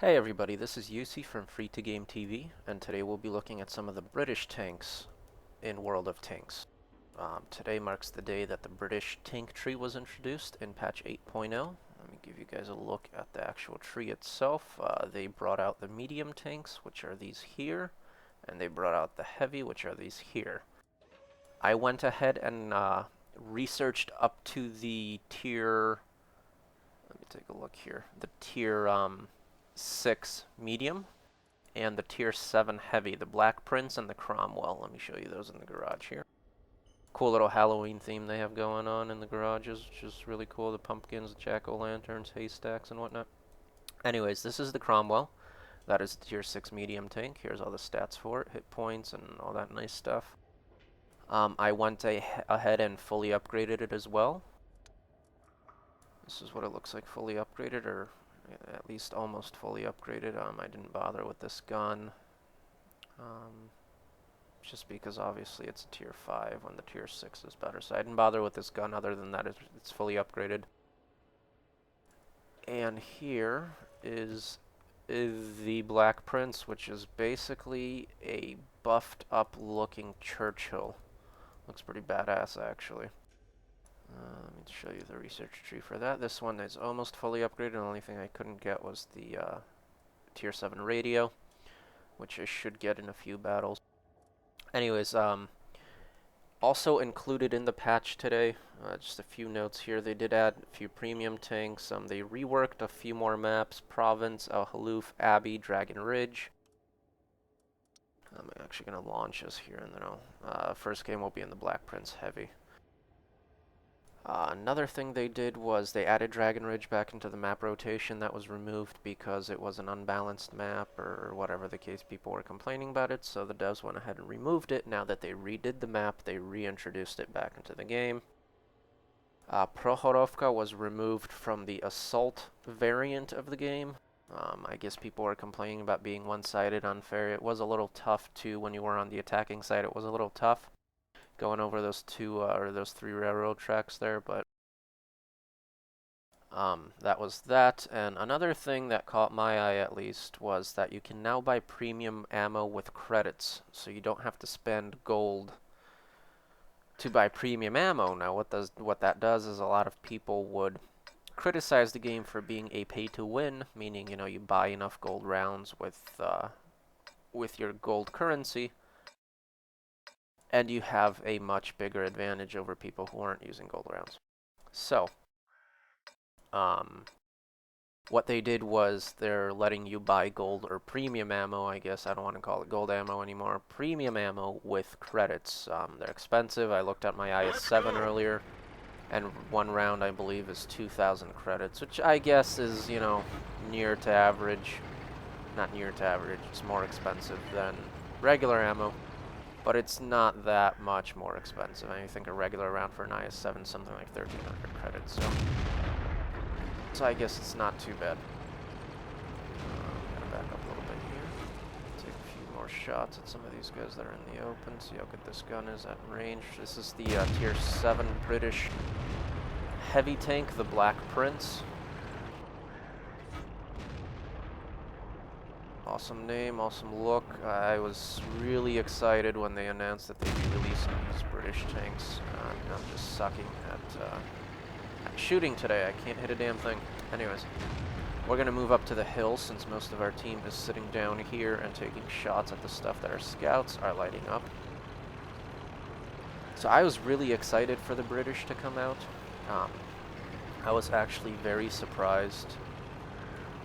Hey everybody, this is Yusi from Free to Game TV, and today we'll be looking at some of the British tanks in World of Tanks. Today marks the day that the British tank tree was introduced in patch 8.0. Let me give you guys a look at the actual tree itself. They brought out the medium tanks, which are these here, and they brought out the heavy, which are these here. I went ahead and researched up to the tier, let me take a look here, the tier 6 medium and the tier 7 heavy, the Black Prince and the Cromwell. Let me show you those in the garage here. Cool little Halloween theme they have going on in the garages, which is really cool. The pumpkins, jack-o'-lanterns, haystacks, and whatnot. Anyways, this is the Cromwell. That is the tier 6 medium tank. Here's all the stats for it, hit points, and all that nice stuff. I went ahead and fully upgraded it as well. This is what it looks like fully upgraded, or at least almost fully upgraded. I didn't bother with this gun, just because obviously it's a tier 5 when the tier 6 is better. So I didn't bother with this gun other than that it's fully upgraded. And here is the Black Prince, which is basically a buffed up looking Churchill. Looks pretty badass actually. Let me show you the research tree for that. This one is almost fully upgraded. The only thing I couldn't get was the tier 7 radio, which I should get in a few battles. Anyways, also included in the patch today, just a few notes here. They did add a few premium tanks. They reworked a few more maps: Province, El Haluf, Abbey, Dragon Ridge. I'm actually going to launch us here, and then first game will be in the Black Prince Heavy. Another thing they did was they added Dragon Ridge back into the map rotation. That was removed because it was an unbalanced map or whatever the case. People were complaining about it, so the devs went ahead and removed it. Now that they redid the map, they reintroduced it back into the game. Prohorovka was removed from the assault variant of the game. I guess people were complaining about being one-sided, unfair. It was a little tough too when you were on the attacking side. It was a little tough going over those those 3 railroad tracks there, but that was that. And another thing that caught my eye, at least, was that you can now buy premium ammo with credits, so you don't have to spend gold to buy premium ammo. Now what that does is a lot of people would criticize the game for being a pay-to-win, meaning, you know, you buy enough gold rounds with your gold currency, and you have a much bigger advantage over people who aren't using gold rounds. So, what they did was they're letting you buy gold or premium ammo, I guess. I don't want to call it gold ammo anymore. Premium ammo with credits. They're expensive. I looked at my IS-7 earlier, and one round, I believe, is 2,000 credits, which I guess is, you know, near to average. Not near to average. It's more expensive than regular ammo. But it's not that much more expensive. I think a regular round for an IS-7 is something like 1,300 credits, so I guess it's not too bad. I'm gonna back up a little bit here. Take a few more shots at some of these guys that are in the open, see how good this gun is at range. This is the tier 7 British heavy tank, the Black Prince. Awesome name, awesome look. I was really excited when they announced that they'd be releasing these British tanks. I'm just sucking at shooting today. I can't hit a damn thing. Anyways, we're going to move up to the hill since most of our team is sitting down here and taking shots at the stuff that our scouts are lighting up. So I was really excited for the British to come out. I was actually very surprised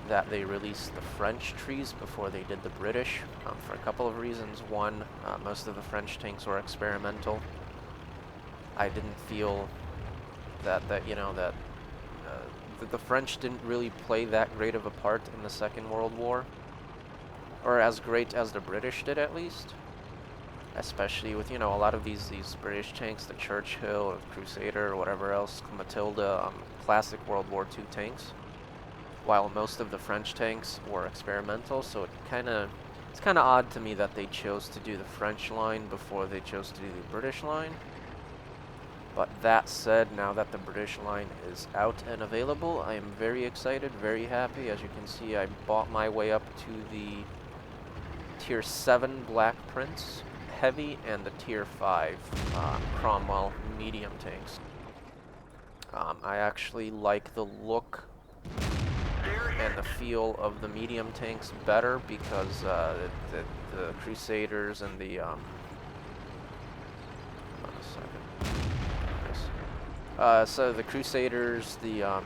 that they released the French trees before they did the British, for a couple of reasons. One, most of the French tanks were experimental. I didn't feel that the French didn't really play that great of a part in the Second World War, or as great as the British did, at least. Especially with, you know, a lot of these British tanks, the Churchill or the Crusader or whatever else, Matilda, classic World War II tanks. While most of the French tanks were experimental, so it's kind of odd to me that they chose to do the French line before they chose to do the British line. But that said, now that the British line is out and available, I am very excited, very happy. As you can see, I bought my way up to the Tier 7 Black Prince Heavy and the Tier 5 Cromwell medium tanks. I actually like the look and the feel of the medium tanks better because the Crusaders and the hold on a second. Nice. So the Crusaders, the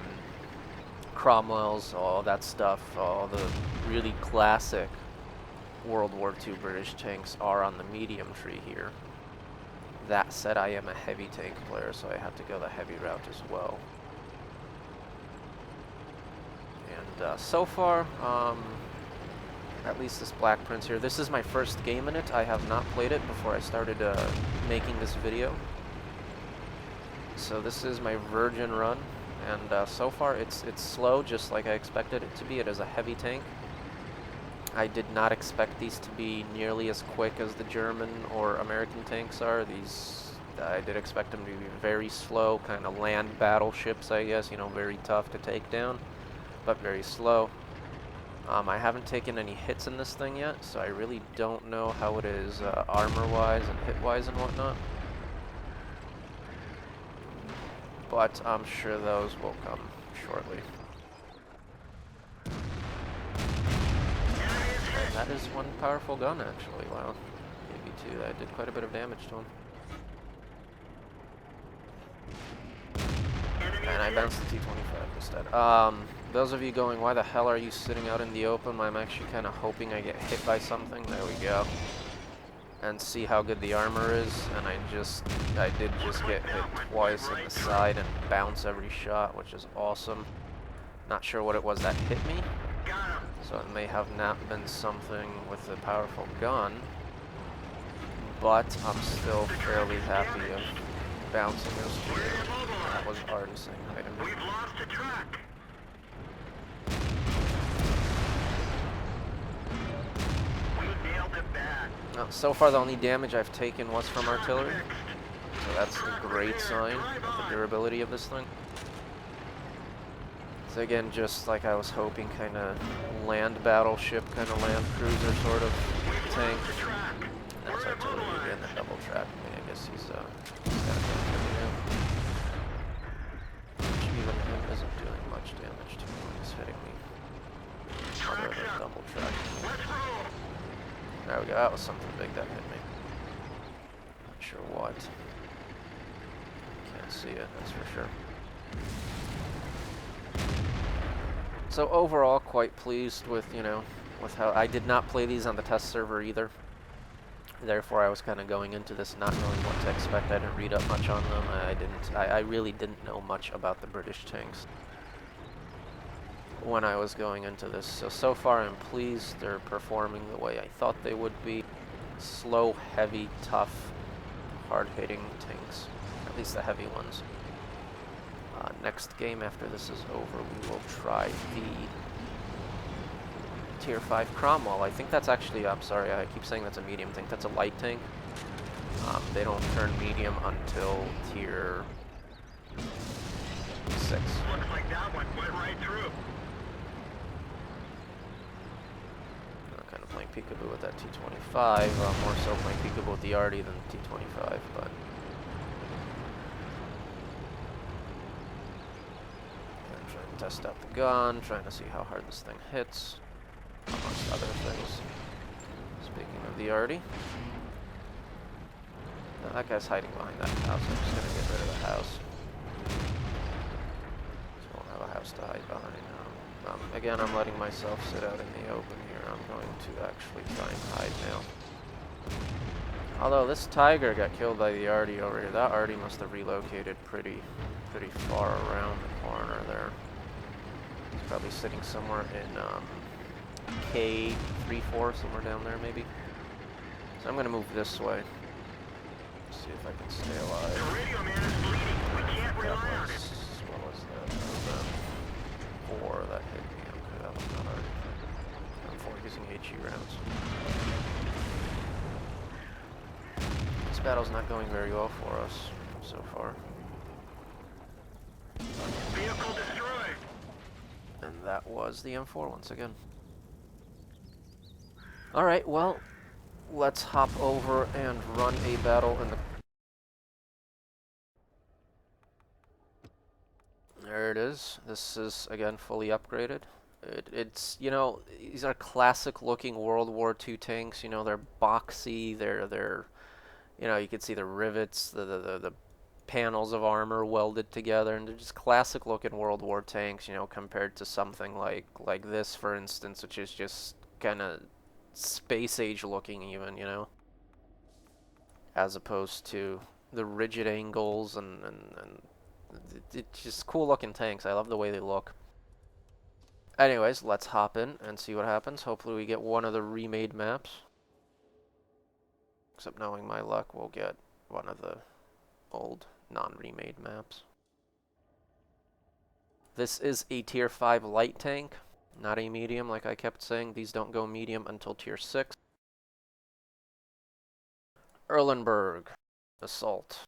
Cromwells, all that stuff, all the really classic World War II British tanks are on the medium tree here. That said, I am a heavy tank player, so I have to go the heavy route as well. And so far, at least this Black Prince here, this is my first game in it. I have not played it before I started making this video. So this is my virgin run, and so far it's slow, just like I expected it to be. It is a heavy tank. I did not expect these to be nearly as quick as the German or American tanks are. I did expect them to be very slow, kind of land battleships, I guess, you know, very tough to take down, but very slow. I haven't taken any hits in this thing yet, so I really don't know how it is armor-wise and hit-wise and whatnot. But I'm sure those will come shortly. And that is one powerful gun, actually. Wow. Maybe two. That did quite a bit of damage to him. And I bounced the T-25 instead. Those of you going, why the hell are you sitting out in the open? I'm actually kind of hoping I get hit by something. There we go. And see how good the armor is. And I did just get hit twice in the side and bounce every shot, which is awesome. Not sure what it was that hit me. So it may have not been something with a powerful gun. But I'm still fairly happy of bouncing those two. That was harnessing item. We've lost the track. We nailed it back. So far the only damage I've taken was from artillery. So that's a great sign of the durability of this thing. So again, just like I was hoping, kind of land battleship, kind of land cruiser sort of tank. And that's artillery again, the double track. I guess he's got a thing now. Even him isn't doing much damage to me when he's hitting me. Other than double track. There we go, that was something big that hit me. Not sure what. Can't see it, that's for sure. So overall, quite pleased with, you know, with how I did not play these on the test server either. Therefore, I was kind of going into this not knowing what to expect. I didn't read up much on them. I really didn't know much about the British tanks when I was going into this. So far I'm pleased. They're performing the way I thought they would be. Slow, heavy, tough, hard-hitting tanks. At least the heavy ones. Next game after this is over, we will try the Tier 5 Cromwell. I think that's actually, I'm sorry, I keep saying that's a medium tank. That's a light tank. They don't turn medium until Tier 6. Looks like that one went right through. I'm kind of playing peekaboo with that T-25. More so playing peekaboo with the Arty than the T-25, but... test out the gun, trying to see how hard this thing hits, amongst other things. Speaking of the Arty. Now that guy's hiding behind that house. I'm just going to get rid of the house. So I won't have a house to hide behind now. Again, I'm letting myself sit out in the open here. I'm going to actually try and hide now. Although this Tiger got killed by the Arty over here. That Arty must have relocated pretty far around the corner there. He's probably sitting somewhere in K34, somewhere down there maybe. So I'm going to move this way. See if I can stay alive. The radio man is bleeding. We can't rely on it. What was that? That was 4 that hit me. Okay, that was not hard. I'm 4 using HE rounds. This battle's not going very well for us so far. Vehicle destroyed. And that was the M4 once again. Alright, well, let's hop over and run a battle in the... There it is. This is, again, fully upgraded. It's, you know, these are classic-looking World War II tanks. You know, they're boxy, they're you know, you can see the rivets, the panels of armor welded together, and they're just classic-looking World War tanks, you know, compared to something like this, for instance, which is just kind of space-age looking even, you know, as opposed to the rigid angles and it's just cool-looking tanks. I love the way they look. Anyways, let's hop in and see what happens. Hopefully we get one of the remade maps. Except knowing my luck, we'll get one of the old, non-remade maps. This is a Tier 5 light tank, not a medium like I kept saying. These don't go medium until Tier 6. Erlenberg Assault.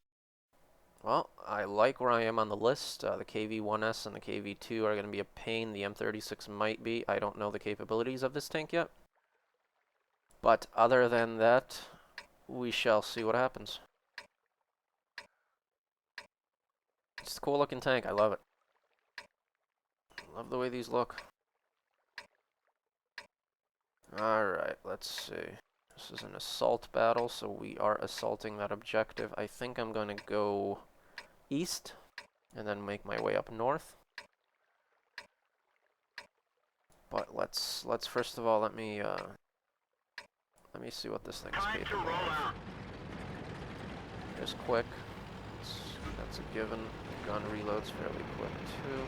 Well, I like where I am on the list. The KV-1S and the KV-2 are going to be a pain. The M36 might be. I don't know the capabilities of this tank yet. But other than that, we shall see what happens. It's a cool looking tank. I love it. Love the way these look. Alright, let's see. This is an assault battle, so we are assaulting that objective. I think I'm going to go east and then make my way up north. But let's first of all let me see what this thing is capable of. Just quick. That's a given. Gun reloads fairly quick too.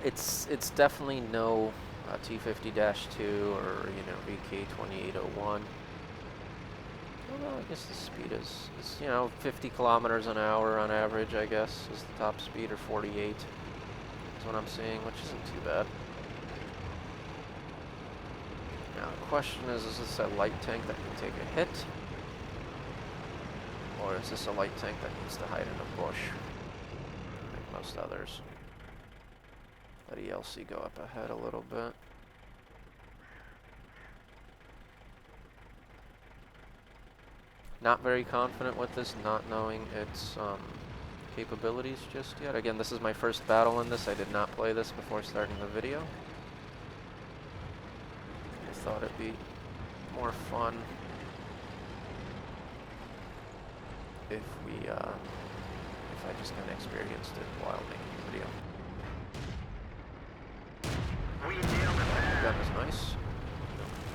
It's definitely no T50-2 or, you know, VK2801. Well, I guess the speed is, you know, 50 kilometers an hour on average, I guess, is the top speed, or 48. That's what I'm seeing, which isn't too bad. Now, the question is this a light tank that can take a hit? Or is this a light tank that needs to hide in a bush? Like most others. Let ELC go up ahead a little bit. Not very confident with this, not knowing its capabilities just yet. Again, this is my first battle in this. I did not play this before starting the video. I thought it'd be more fun if I just kind of experienced it while making the video. Gun is nice.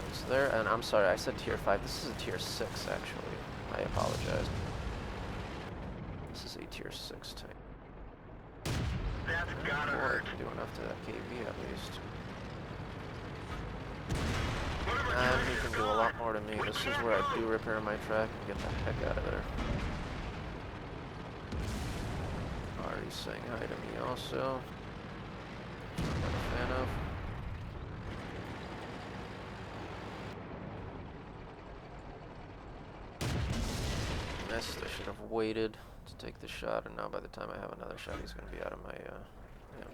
It's there, and I'm sorry, I said Tier 5. This is a Tier 6, actually. I apologize. This is a Tier 6 tank. That's gotta hurt. I can do enough to that KV at least. And he can do a lot more to me. This is where I do repair my track and get the heck out of there. Already saying hi to me also. Which I'm not a fan of. Missed. I should have waited to take the shot, and now by the time I have another shot, he's going to be out of my, yeah.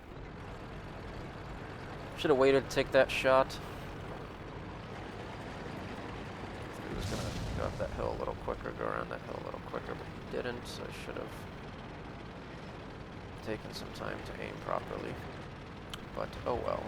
Should have waited to take that shot. He was going to go up that hill a little quicker, go around that hill a little quicker, but he didn't, so I should have taken some time to aim properly. But, oh well.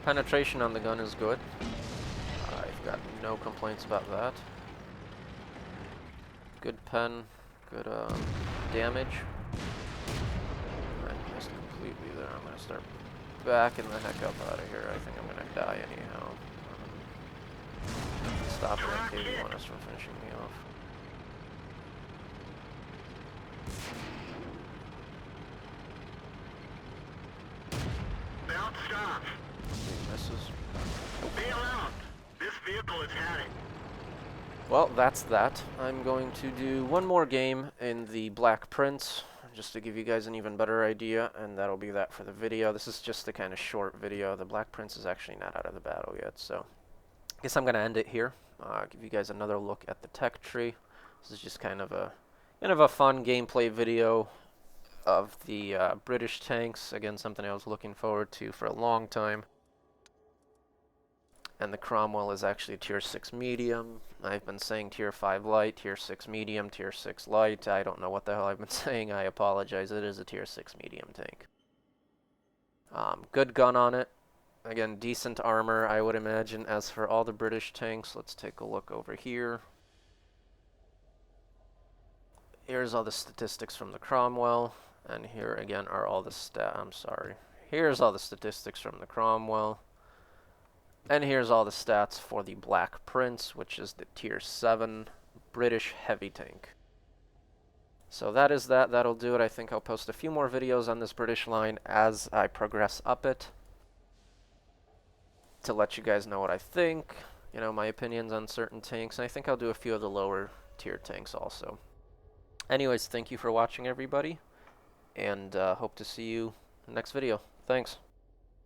Penetration on the gun is good. I've got no complaints about that. Good pen, good damage. I missed completely there. I'm going to start backing the heck up out of here. I think I'm going to die anyhow. Stopping that KV-1S from finishing me off. Stop. Misses. Bail out. This vehicle vehicle is heading. Well, that's that. I'm going to do one more game in the Black Prince, just to give you guys an even better idea, and that'll be that for the video. This is just a kind of short video. The Black Prince is actually not out of the battle yet, so I guess I'm going to end it here. Give you guys another look at the tech tree. This is just kind of a fun gameplay video of the British tanks. Again, something I was looking forward to for a long time. And the Cromwell is actually a Tier 6 medium. I've been saying Tier 5 light, Tier 6 medium, Tier 6 light. I don't know what the hell I've been saying. I apologize. It is a Tier 6 medium tank. Good gun on it. Again, decent armor, I would imagine. As for all the British tanks, let's take a look over here. Here's all the statistics from the Cromwell. And here again are all the Here's all the statistics from the Cromwell. And here's all the stats for the Black Prince, which is the Tier 7 British heavy tank. So that is that. That'll do it. I think I'll post a few more videos on this British line as I progress up it, to let you guys know what I think, you know, my opinions on certain tanks. And I think I'll do a few of the lower tier tanks also. Anyways, thank you for watching, everybody, and hope to see you in the next video. Thanks.